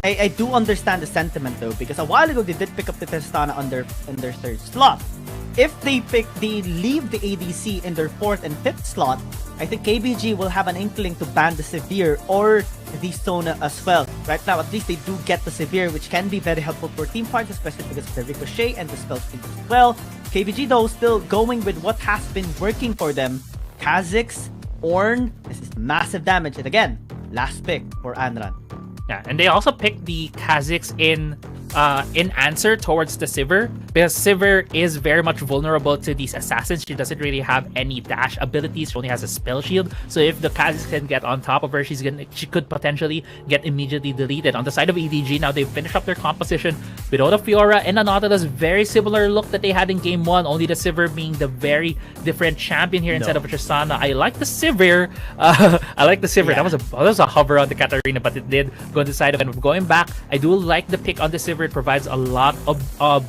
I do understand the sentiment though, because a while ago they did pick up the Tristana in their third slot. If they leave the ADC in their fourth and fifth slot, I think KBG will have an inkling to ban the Severe or the Sona as well. Right now, at least they do get the Severe, which can be very helpful for team fights, especially because of the Ricochet and the spell speed as well. KBG though still going with what has been working for them. Kha'Zix, Ornn, this is massive damage, and again, last pick for Anran. Yeah, and they also picked the Kha'Zix in answer towards the Sivir, because Sivir is very much vulnerable to these assassins. She doesn't really have any dash abilities. She only has a spell shield. So if the Kha'Zix can get on top of her, she could potentially get immediately deleted. On the side of EDG, now they've finished up their composition without a Fiora and a Nautilus. Very similar look that they had in game 1, only the Sivir being the very different champion here instead of a Tristana. I like the Sivir. I like the Sivir. Yeah. That was a hover on the Katarina, but it did go on the side of it. And going back, I do like the pick on the Sivir. It provides a lot of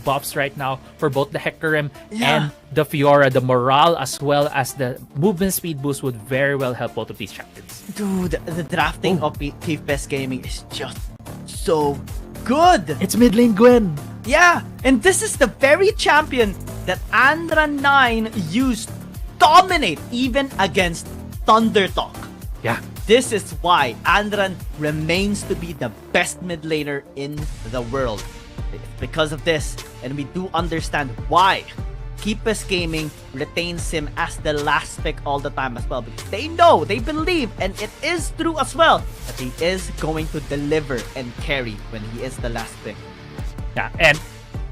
buffs right now for both the Hecarim and the Fiora. The morale as well as the movement speed boost would very well help both of these champions. Dude, the drafting of PFS Gaming is just so good. It's mid lane Gwen. Yeah, and this is the very champion that Andra 9 used to dominate even against Thundertalk. Yeah. This is why Andran remains to be the best mid laner in the world. It's because of this, and we do understand why Keepus Gaming retains him as the last pick all the time as well. Because they know, they believe, and it is true as well, that he is going to deliver and carry when he is the last pick. Yeah, and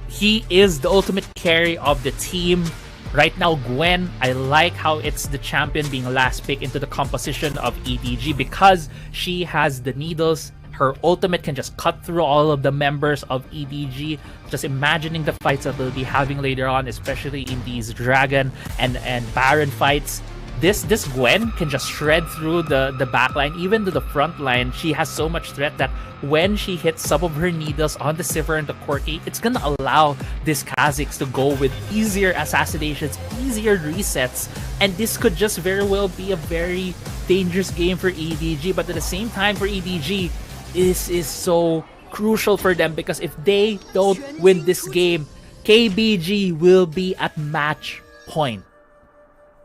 he is the ultimate carry of the team. Right now, Gwen, I like how it's the champion being last pick into the composition of EDG because she has the needles. Her ultimate can just cut through all of the members of EDG. Just imagining the fights that we'll be having later on, especially in these Dragon and Baron fights. This Gwen can just shred through the backline, even to the front line. She has so much threat that when she hits some of her needles on the Sivir and the Corki, it's gonna allow this Kha'Zix to go with easier assassinations, easier resets, and this could just very well be a very dangerous game for EDG. But at the same time, for EDG, this is so crucial for them because if they don't win this game, KBG will be at match point.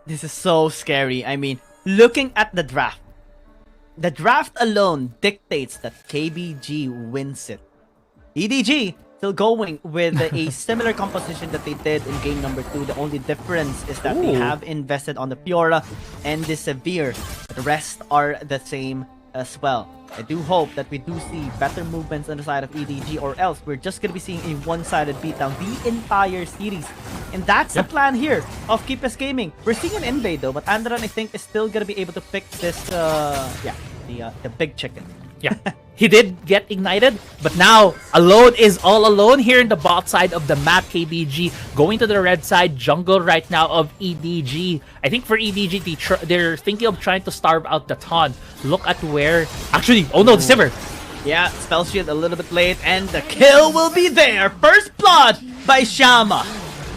This is so scary. I mean, looking at the draft alone dictates that KBG wins it. EDG still going with a similar composition that they did in game number 2. The only difference is that they have invested on the Fiora and the Severe. The rest are the same as well. I do hope that we do see better movements on the side of EDG, or else we're just going to be seeing a one-sided beatdown the entire series. And that's the plan here of Keepus Gaming. We're seeing an invade though, but Andran, I think, is still going to be able to pick this, the big chicken. Yeah, he did get ignited, but now Alone is all alone here in the bot side of the map. KBG going to the red side jungle right now of EDG. I think for EDG, they're thinking of trying to starve out the taunt. Look at where... Actually, oh no, the Sivir. Yeah, spell shield a little bit late, and the kill will be there. First blood by Shama.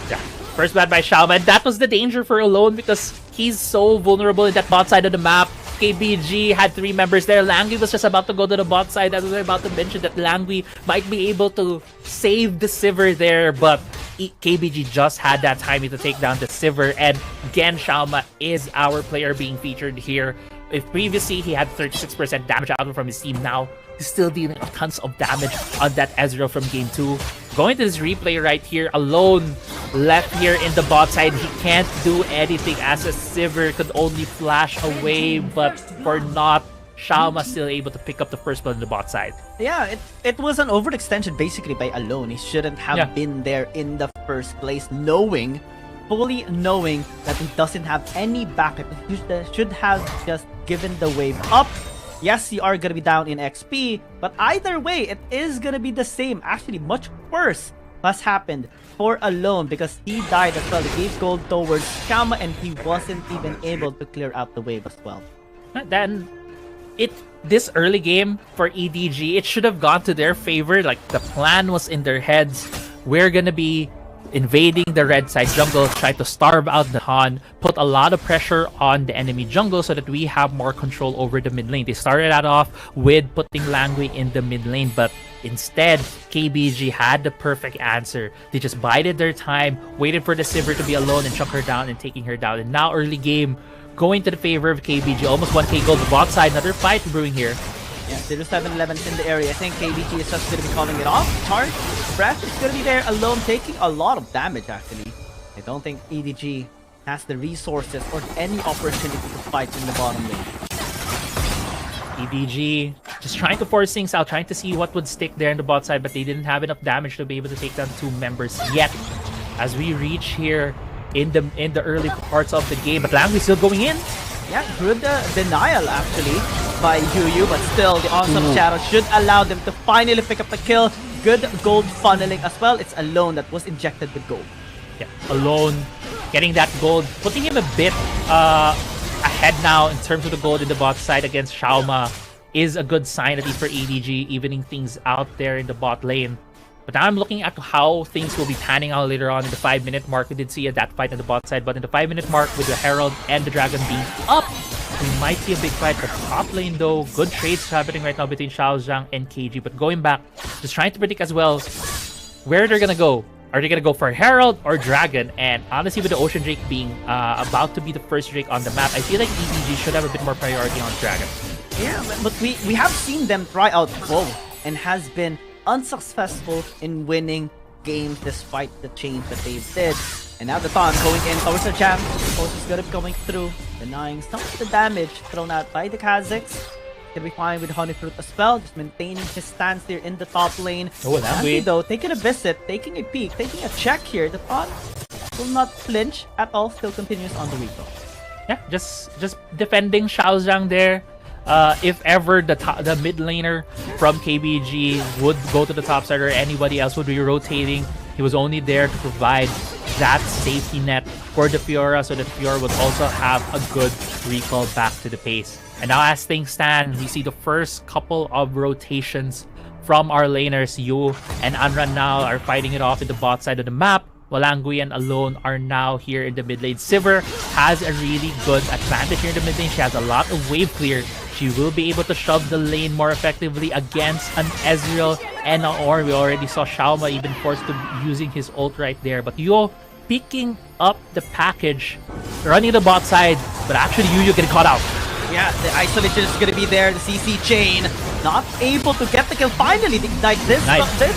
Yeah, first blood by Shama, and that was the danger for Alone because he's so vulnerable in that bot side of the map. KBG had 3 members there. Langui was just about to go to the bot side. I was about to mention that Langui might be able to save the Sivir there, but KBG just had that timing to take down the Sivir. And again, Shalma is our player being featured here. If previously he had 36% damage output from his team, now he's still dealing tons of damage on that Ezreal from game 2. Going to this replay right here, Alone left here in the bot side. He can't do anything as a Sivir could only flash away, but for not, Shalma still able to pick up the first blood in the bot side. Yeah, it was an overextension basically by Alone. He shouldn't have been there in the first place, fully knowing that he doesn't have any backup. He should have just given the wave up. Yes, you are going to be down in XP, but either way, it is going to be the same. Actually, much worse has happened for Alone because he died as well. He gave gold towards Shama and he wasn't even able to clear out the wave as well. Then, this early game for EDG, it should have gone to their favor. Like, the plan was in their heads. We're going to be invading the red side jungle, try to starve out the Han, put a lot of pressure on the enemy jungle so that we have more control over the mid lane. They started that off with putting Langui in the mid lane, but instead, KBG had the perfect answer. They just bided their time, waited for the Sivir to be alone and chuck her down and taking her down. And now early game, going to the favor of KBG. Almost 1k gold. The bot side, another fight brewing here. Yeah, 07-11 in the area. I think KBG is just going to be calling it off. Charge, Breath is going to be there alone, taking a lot of damage actually. I don't think EDG has the resources or any opportunity to fight in the bottom lane. EDG just trying to force things out, trying to see what would stick there in the bot side, but they didn't have enough damage to be able to take down 2 members yet. As we reach here in the early parts of the game, but Langui still going in. Yeah, good denial actually by Yu, but still the awesome shadow should allow them to finally pick up the kill. Good gold funneling as well. It's Alone that was injected with gold. Yeah, Alone getting that gold, putting him a bit ahead now in terms of the gold in the bot side against Xiaoma is a good sign, at least for EDG, evening things out there in the bot lane. But now I'm looking at how things will be panning out later on in the 5-minute mark. We did see that fight on the bot side, but in the 5-minute mark with the Herald and the Dragon being up, we might see a big fight. But top lane though, good trades happening right now between Xiaozhang and KG. But going back, just trying to predict as well where they're gonna go. Are they gonna go for Herald or Dragon? And honestly, with the Ocean Drake being about to be the first Drake on the map, I feel like EDG should have a bit more priority on Dragon. Yeah, but we have seen them try out both and has been unsuccessful in winning games despite the change that they did. And now the Thon going in towards the jam. Post is gonna be going through, denying some of the damage thrown out by the Kazakhs. Gonna be fine with Honeyfruit as well, just maintaining his stance there in the top lane. Oh, that way. Though, taking a visit, taking a peek, taking a check here. The Thon will not flinch at all, still continues on the recall. Yeah, just defending Xiaozhang there. If ever the mid laner from KBG would go to the top side or anybody else would be rotating, he was only there to provide that safety net for the Fiora, so that Fiora would also have a good recall back to the pace. And now as things stand, we see the first couple of rotations from our laners. Yu and Anran now are fighting it off in the bot side of the map, while Langui and Alone are now here in the mid lane. Sivir has a really good advantage here in the mid lane. She has a lot of wave clear. She will be able to shove the lane more effectively against an Ezreal and an Ornn. We already saw Xiaoma even forced to using his ult right there. But Yu picking up the package, running the bot side, but actually Yu getting caught out. Yeah, the isolation is gonna be there. The CC chain not able to get the kill. Finally, like this, this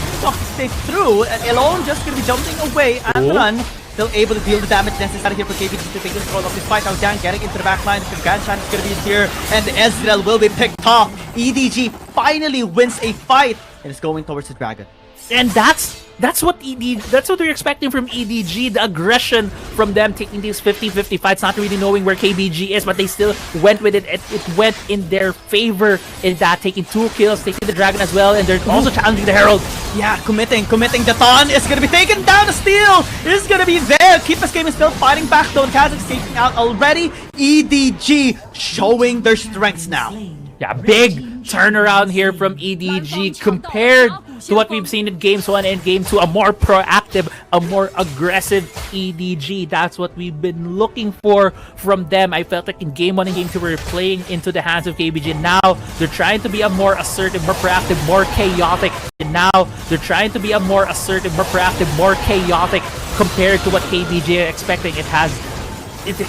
stay through, and Alone just gonna be jumping away and run. Still able to deal the damage necessary here for KBG to take control of this fight. Now Jang getting into the backline. The Ganshan is gonna be here, and Ezreal will be picked off. EDG finally wins a fight and is going towards the Dragon. And that's what we're expecting from EDG, the aggression from them taking these 50-50 fights, not really knowing where KBG is, but they still went with it. It went in their favor in that, taking 2 kills, taking the Dragon as well, and they're also challenging the Herald. Yeah, committing. The Thon is gonna be taken down. The steal is gonna be there. Keeper's game is still fighting back though. Kazakhs taking out already. EDG showing their strengths now. Yeah, big turnaround here from EDG compared to what we've seen in Games 1 and Game 2. A more proactive, a more aggressive EDG. That's what we've been looking for from them. I felt like in Game 1 and Game 2 we were playing into the hands of KBG. Now they're trying to be a more assertive, more proactive, more chaotic. And now they're trying to be a more assertive, more proactive, more chaotic compared to what KBG are expecting.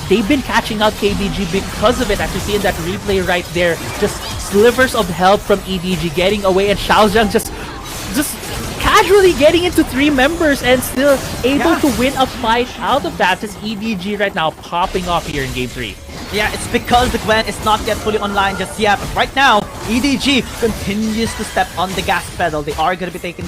They've been catching out KBG because of it, as you see in that replay right there. Just slivers of help from EDG getting away, and Xiaozhang just casually getting into 3 members and still able to win a fight out of that. Just EDG right now popping off here in Game 3. Yeah, it's because the Gwen is not yet fully online just yet, but right now, EDG continues to step on the gas pedal. They are going to be taking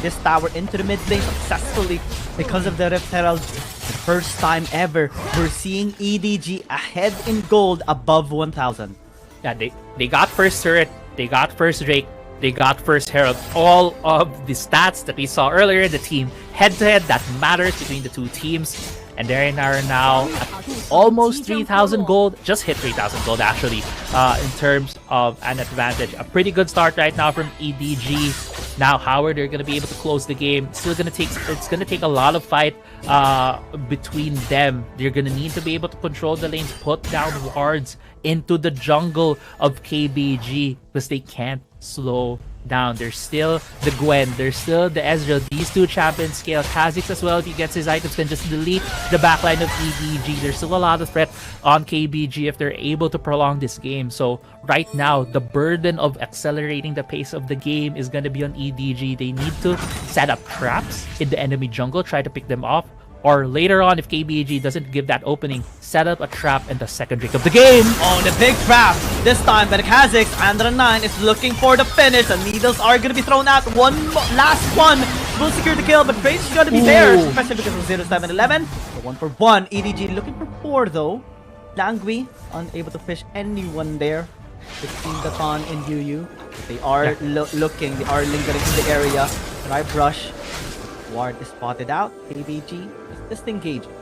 this tower into the mid lane successfully because of the Rift Herald. The first time ever we're seeing EDG ahead in gold above 1,000. Yeah, they got first turret, they got first Drake, they got first Herald. All of the stats that we saw earlier, the team head-to-head that matters between the two teams. And they are now at almost 3,000 gold, just hit 3,000 gold actually, in terms of an advantage. A pretty good start right now from EDG. Now how are they going to be able to close the game? It's going to take a lot of fight between them. They're going to need to be able to control the lanes, put down wards into the jungle of KBG because they can't slow down. There's still the Gwen, there's still the Ezreal. These two champions scale. Kha'Zix as well, if he gets his items, can just delete the backline of EDG. There's still a lot of threat on KBG if they're able to prolong this game. So right now, the burden of accelerating the pace of the game is going to be on EDG. They need to set up traps in the enemy jungle, try to pick them off. Or later on, if KBG doesn't give that opening, set up a trap in the second drink of the game. Oh, the big trap. This time, but Kha'Zix, Andra 9 is looking for the finish. The needles are going to be thrown out. Last one will secure the kill, but Trace is going to be there, especially because of 0-7-11. So 1-for-1. EDG looking for 4 though. Langui unable to fish anyone there between the Con and Yu. They are looking, they are lingering in the area. Dry brush. Ward is spotted out. KBG is disengaging.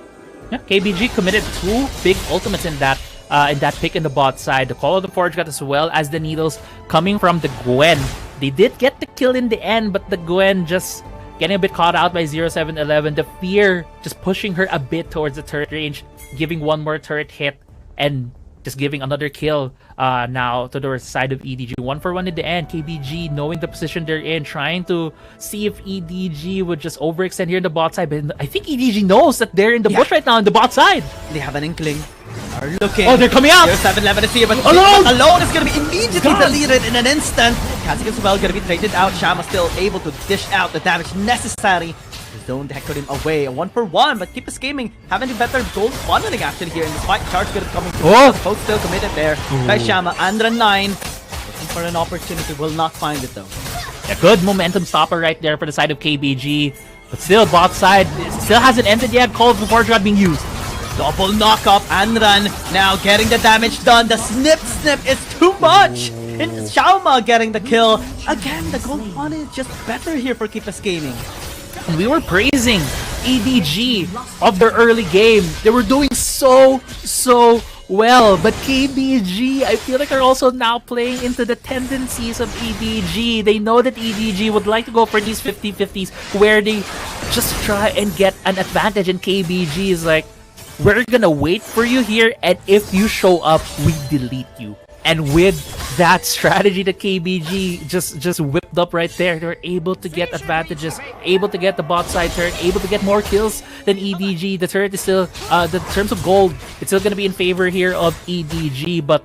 Yeah, KBG committed 2 big ultimates in that pick in the bot side. The Call of the Forge God as well as the needles coming from the Gwen. They did get the kill in the end, but the Gwen just getting a bit caught out by 0-7-11. The fear just pushing her a bit towards the turret range, giving one more turret hit, and just giving another kill now to the side of EDG. 1-for-1 in the end. KBG knowing the position they're in, trying to see if EDG would just overextend here in the bot side. But I think EDG knows that they're in the bush right now in the bot side. They have an inkling. Are looking. Oh, they're coming out! 0-7-11 is here, but alone is going to be immediately deleted in an instant. Kha'Zix as well going to be traded out. Shama still able to dish out the damage necessary. Zone Hector him away. A 1-for-1, but keep scheming. Having the better gold funneling actually here in this fight. Charge good coming through. Both still committed there. By Shama. Andra 9 looking for an opportunity. Will not find it though. A good momentum stopper right there for the side of KBG. But still, bot side still hasn't ended yet. Calls before not being used. Double knock up. Andran now getting the damage done. The snip is too much. It's Xiaoma getting the kill. Again, the gold fun is just better here for Keepas Gaming. And we were praising EDG of their early game. They were doing so well. But KBG, I feel like are also now playing into the tendencies of EDG. They know that EDG would like to go for these 50-50s where they just try and get an advantage. And KBG is like, we're gonna wait for you here, and if you show up, we delete you. And with that strategy that KBG just whipped up right there, they're able to get advantages, able to get the bot side turret, able to get more kills than EDG. The turret is still, in terms of gold, it's still going to be in favor here of EDG. But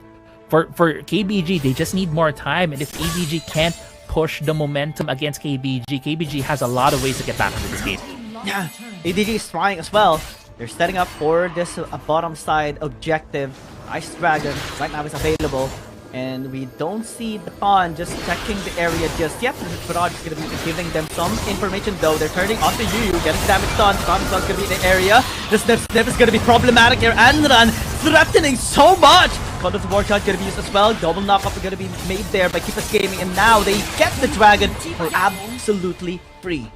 for KBG, they just need more time. And if EDG can't push the momentum against KBG, KBG has a lot of ways to get back into this game. Yeah, EDG is trying as well. They're setting up for this bottom side objective. Ice Dragon right now is available, and we don't see the pawn just checking the area just yet. Faraj is going to be giving them some information though. They're turning onto Yu, getting damage done. Pawn is going to be in the area. The snip is going to be problematic here. Andran threatening so much. Call of the War Shot going to be used as well. Double knockup is going to be made there by Keepas Gaming, and now they get the dragon for absolutely free.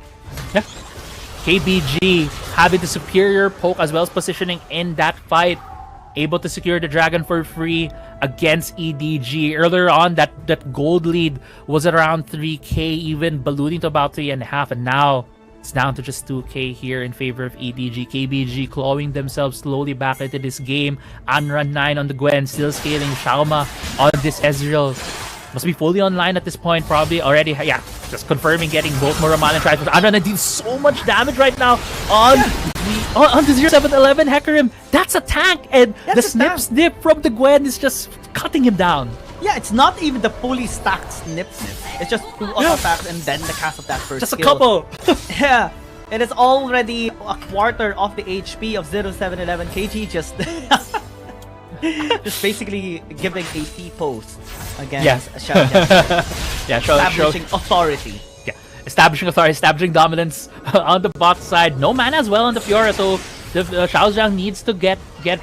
Yeah. KBG having the superior poke as well as positioning in that fight. Able to secure the dragon for free against EDG. Earlier on, that gold lead was around 3k, even ballooning to about 3.5, and now it's down to just 2k here in favor of EDG. KBG clawing themselves slowly back into this game. Anran 9 on the Gwen, still scaling. Xiaoma on this Ezreal. Must be fully online at this point, probably already. Yeah, just confirming getting both Muraman and Triforce. Anran deals so much damage right now on the 0-7-11 Hecarim. That's a tank, and the snip from the Gwen is just cutting him down. Yeah, it's not even the fully stacked snip. It's just 2 attacks and then the cast of that first just skill. A couple. Yeah, it is already a quarter of the HP of 0-7-11. KG just just basically giving a T-pose against establishing authority. Yeah, establishing authority, establishing dominance on the bot side. No mana as well on the Fiora, so the Xiaozhang needs to get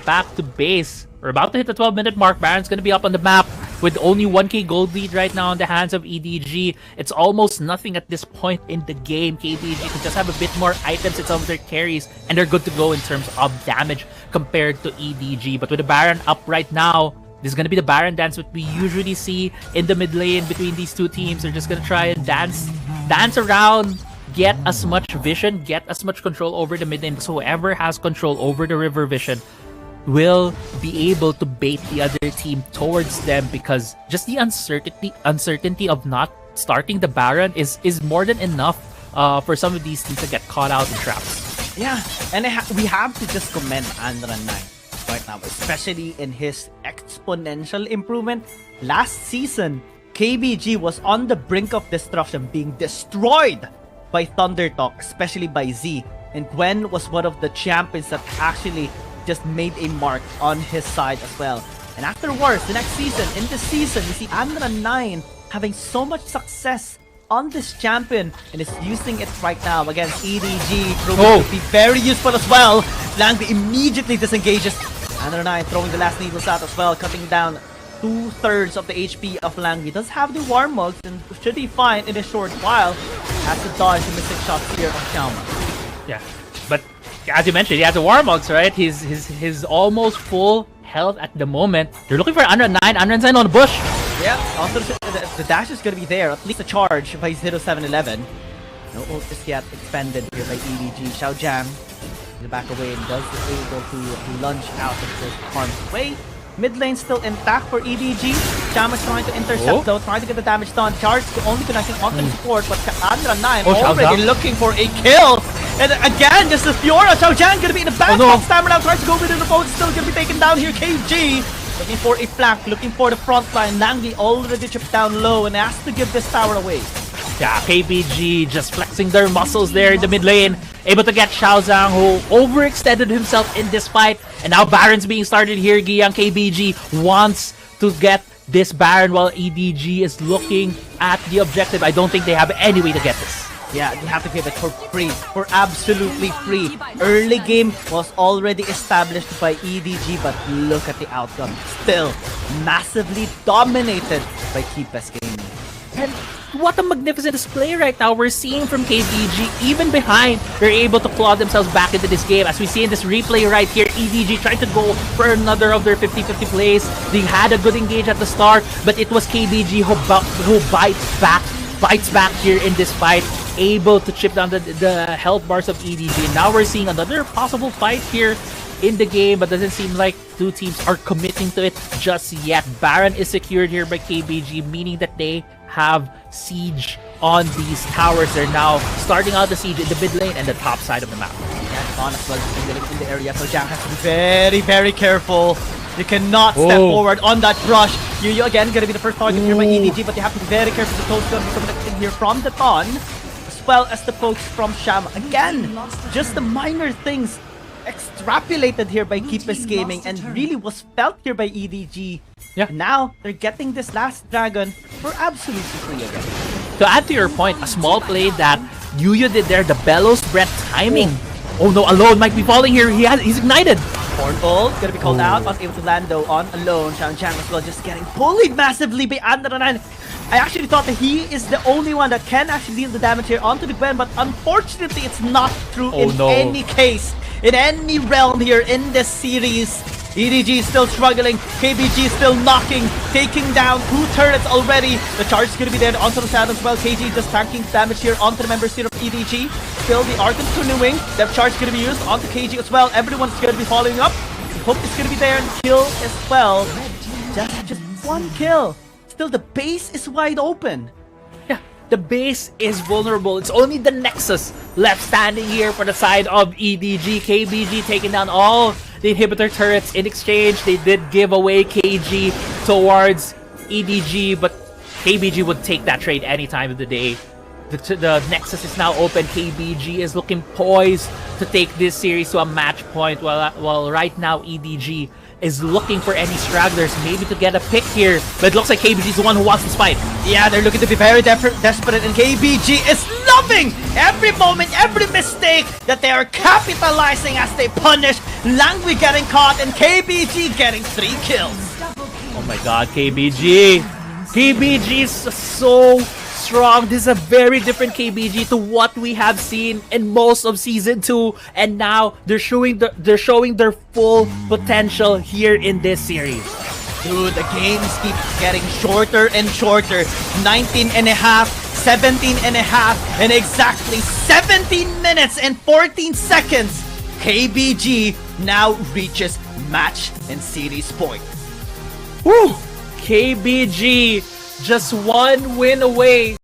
back to base. We're about to hit the 12-minute mark. Baron's going to be up on the map with only 1k gold lead right now in the hands of EDG. It's almost nothing at this point in the game. KBG can just have a bit more items in some of their carries, and they're good to go in terms of damage compared to EDG. But with the Baron up right now, this is going to be the Baron dance that we usually see in the mid lane between these two teams. They're just going to try and dance dance around, get as much vision, get as much control over the mid lane. So whoever has control over the river vision will be able to bait the other team towards them, because just the uncertainty of not starting the Baron is more than enough for some of these teams to get caught out in traps. Yeah, and we have to just commend Andra9 right now, especially in his exponential improvement. Last season, KBG was on the brink of destruction, being destroyed by Thundertalk, especially by Z. And Gwen was one of the champions that actually just made a mark on his side as well. And afterwards, the next season, in this season, we see Andra9 having so much success on this champion and is using it right now against EDG, proving to be very useful as well. Langby immediately disengages. Andra9 throwing the last needles out as well, cutting down 2/3 of the HP of Langby. Does have the Warmugs and should be fine in a short while. Has to dodge the missing shots here of Xiaoma. Yeah, but as you mentioned, he has the Warmugs, right? He's almost full health at the moment. They're looking for Andra9. Andra9 on the bush. Yeah, also the dash is gonna be there. At least a charge by 0711. No ult just yet expended here by EDG. Xiaojang in the back away and does able to lunge out of this harm's way. Mid lane still intact for EDG. Xiaoma's trying to intercept though, trying to get the damage done. Charge only connecting onto the support, but Andra9 already looking for a kill. And again, just as Fiora, Xiaojang gonna be in the back. Stamina tries to go with the boat, still gonna be taken down here. KG looking for a flank, looking for the front line. Langby already chipped down low and has to give this tower away. Yeah, KBG just flexing their muscles there in the mid lane. Able to get Xiaozhang, who overextended himself in this fight. And now Baron's being started here. Giyang KBG wants to get this Baron while EDG is looking at the objective. I don't think they have any way to get this. Yeah, they have to give it for free, for absolutely free. Early game was already established by EDG, but look at the outcome. Still massively dominated by Keepes Gaming. And what a magnificent display right now we're seeing from KBG. Even behind, they're able to claw themselves back into this game. As we see in this replay right here, EDG trying to go for another of their 50-50 plays. They had a good engage at the start, but it was KBG who bites back here in this fight, able to chip down the health bars of EDG. Now we're seeing another possible fight here in the game, but doesn't seem like two teams are committing to it just yet. Baron is secured here by KBG, meaning that they have siege on these towers. They're now starting out the siege in the mid lane and the top side of the map. Yeah, on as well in the area, so Jang has to be very, very careful. You cannot step forward on that rush. You again gonna be the first target here by EDG, but you have to be very careful. The toast gonna be coming in here from the Ton, as well as the pokes from Xiaoma. Again, just the minor things extrapolated here by Keepes Gaming and really was felt here by EDG. Yeah. And now they're getting this last dragon for absolutely free again. To add to your point, a small play that Yuya did there, the bellows breath timing. Oh no, Alone might be falling here. He's ignited. Horn ult gonna be called out, unable to land though on Alone. Xiaojang as well just getting bullied massively by Andra9. I actually thought that he is the only one that can actually deal the damage here onto the Gwen, but unfortunately it's not true any case. In any realm here in this series, EDG is still struggling, KBG is still knocking, taking down 2 turrets already. The charge is going to be there onto the side as well. KG just tanking damage here onto the members here of EDG. Still the Archon canoeing, that charge is going to be used onto KG as well. Everyone's going to be following up. Hope is going to be there and kill as well. Just one kill. Still the base is wide open. Yeah, the base is vulnerable. It's only the Nexus left standing here for the side of EDG. KBG taking down all the inhibitor turrets. In exchange, they did give away KG towards EDG, but KBG would take that trade any time of the day. The Nexus is now open. KBG is looking poised to take this series to a match point, while right now EDG is looking for any stragglers, maybe to get a pick here. But it looks like KBG is the one who wants this fight. Yeah, they're looking to be very desperate, and KBG is loving every moment, every mistake that they are capitalizing as they punish Langby getting caught and KBG getting 3 kills. Oh my god, KBG! KBG is so strong. This is a very different KBG to what we have seen in most of Season 2, and now they're showing their full potential here in this series. Dude, the games keep getting shorter and shorter. 19 and a half 17 and a half in exactly 17 minutes and 14 seconds. KBG now reaches match and series point. Woo! KBG just one win away